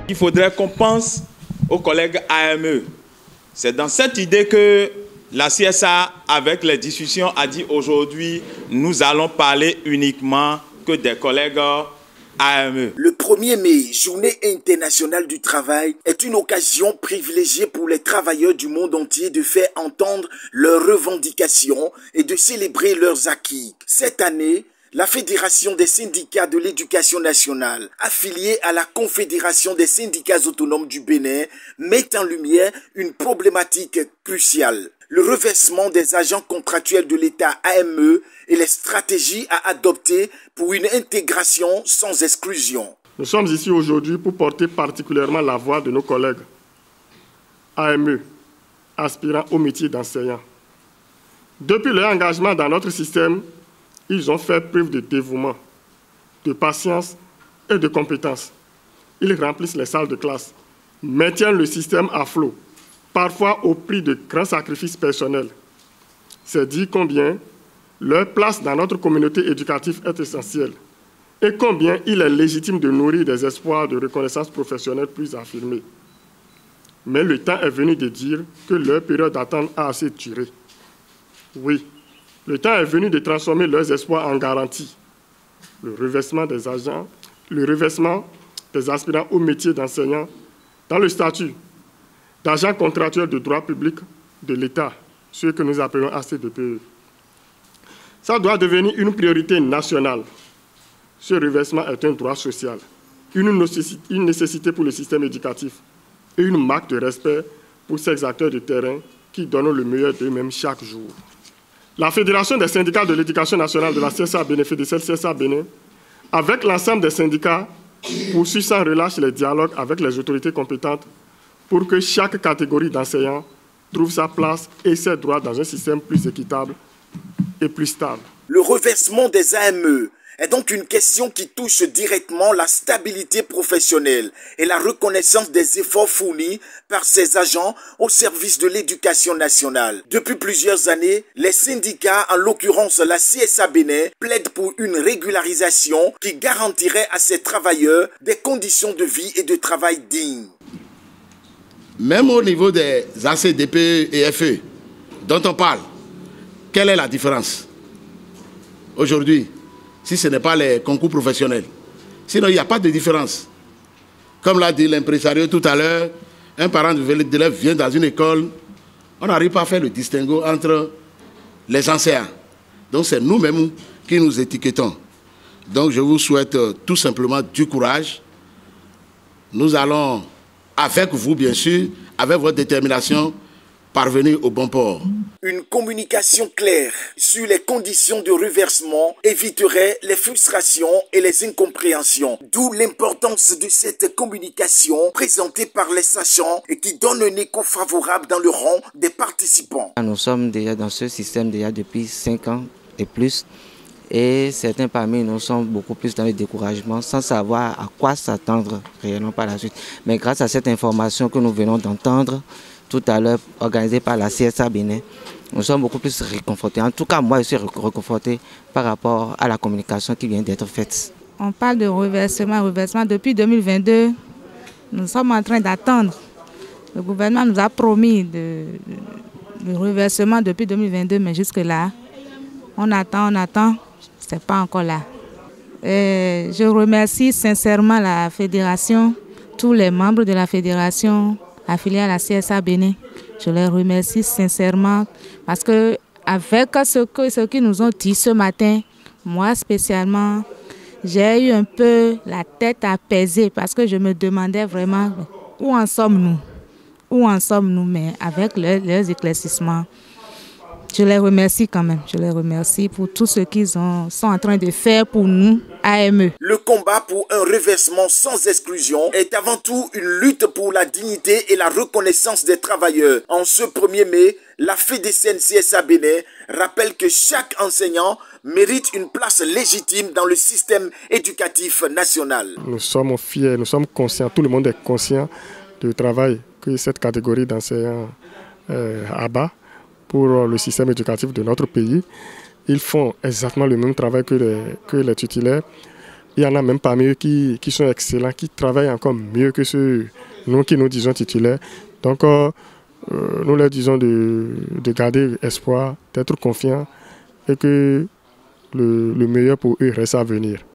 Il faudrait qu'on pense aux collègues AME. C'est dans cette idée que la CSA, avec les discussions, a dit aujourd'hui, nous allons parler uniquement que des collègues AME. Le 1er mai, Journée internationale du travail, est une occasion privilégiée pour les travailleurs du monde entier de faire entendre leurs revendications et de célébrer leurs acquis. Cette année, la Fédération des syndicats de l'éducation nationale, affiliée à la Confédération des syndicats autonomes du Bénin, met en lumière une problématique cruciale: le reversement des agents contractuels de l'État AME et les stratégies à adopter pour une intégration sans exclusion. Nous sommes ici aujourd'hui pour porter particulièrement la voix de nos collègues AME, aspirant au métier d'enseignant. Depuis leur engagement dans notre système, ils ont fait preuve de dévouement, de patience et de compétence. Ils remplissent les salles de classe, maintiennent le système à flot, parfois au prix de grands sacrifices personnels. C'est dire combien leur place dans notre communauté éducative est essentielle et combien il est légitime de nourrir des espoirs de reconnaissance professionnelle plus affirmés. Mais le temps est venu de dire que leur période d'attente a assez duré. Oui, le temps est venu de transformer leurs espoirs en garantie. Le reversement des agents, le reversement des aspirants au métier d'enseignant dans le statut d'agent contractuel de droit public de l'État, ce que nous appelons ACDPE. Ça doit devenir une priorité nationale. Ce reversement est un droit social, une nécessité pour le système éducatif et une marque de respect pour ces acteurs de terrain qui donnent le meilleur d'eux-mêmes chaque jour. La Fédération des syndicats de l'éducation nationale de la CSA Bénin, FEDECEL CSA Bénin, avec l'ensemble des syndicats, poursuit sans relâche les dialogues avec les autorités compétentes pour que chaque catégorie d'enseignants trouve sa place et ses droits dans un système plus équitable et plus stable. Le reversement des AME est donc une question qui touche directement la stabilité professionnelle et la reconnaissance des efforts fournis par ces agents au service de l'éducation nationale. Depuis plusieurs années, les syndicats, en l'occurrence la CSA Bénin, plaident pour une régularisation qui garantirait à ces travailleurs des conditions de vie et de travail dignes. Même au niveau des ACDP et FE dont on parle, quelle est la différence aujourd'hui, si ce n'est pas les concours professionnels? Sinon, il n'y a pas de différence. Comme l'a dit l'impresario tout à l'heure, un parent d'élève vient dans une école, on n'arrive pas à faire le distinguo entre les enseignants. Donc, c'est nous-mêmes qui nous étiquetons. Donc, je vous souhaite tout simplement du courage. Nous allons, avec vous, bien sûr, avec votre détermination, parvenir au bon port. Une communication claire sur les conditions de reversement éviterait les frustrations et les incompréhensions. D'où l'importance de cette communication présentée par les sachants et qui donne un écho favorable dans le rang des participants. Nous sommes déjà dans ce système déjà depuis 5 ans et plus. Et certains parmi nous sont beaucoup plus dans le découragement sans savoir à quoi s'attendre réellement par la suite. Mais grâce à cette information que nous venons d'entendre tout à l'heure, organisée par la CSA Bénin, nous sommes beaucoup plus réconfortés. En tout cas, moi, je suis réconforté par rapport à la communication qui vient d'être faite. On parle de reversement depuis 2022. Nous sommes en train d'attendre. Le gouvernement nous a promis le reversement depuis 2022, mais jusque-là, on attend. C'est pas encore là. Et je remercie sincèrement la fédération, tous les membres de la fédération affiliés à la CSA Bénin. Je les remercie sincèrement parce que avec ce qu'ils nous ont dit ce matin, moi spécialement, j'ai eu un peu la tête apaisée parce que je me demandais vraiment où en sommes-nous. Mais avec leurs éclaircissements, je les remercie quand même. Je les remercie pour tout ce qu'ils sont en train de faire pour nous, AME. Le combat pour un reversement sans exclusion est avant tout une lutte pour la dignité et la reconnaissance des travailleurs. En ce 1er mai, la FEDECEL CSA Bénin rappelle que chaque enseignant mérite une place légitime dans le système éducatif national. Nous sommes fiers, nous sommes conscients, tout le monde est conscient du travail que cette catégorie d'enseignants abat pour le système éducatif de notre pays. Ils font exactement le même travail que les titulaires. Il y en a même parmi eux qui sont excellents, qui travaillent encore mieux que ceux nous qui nous disons titulaires. Donc, nous leur disons de garder espoir, d'être confiants et que le meilleur pour eux reste à venir.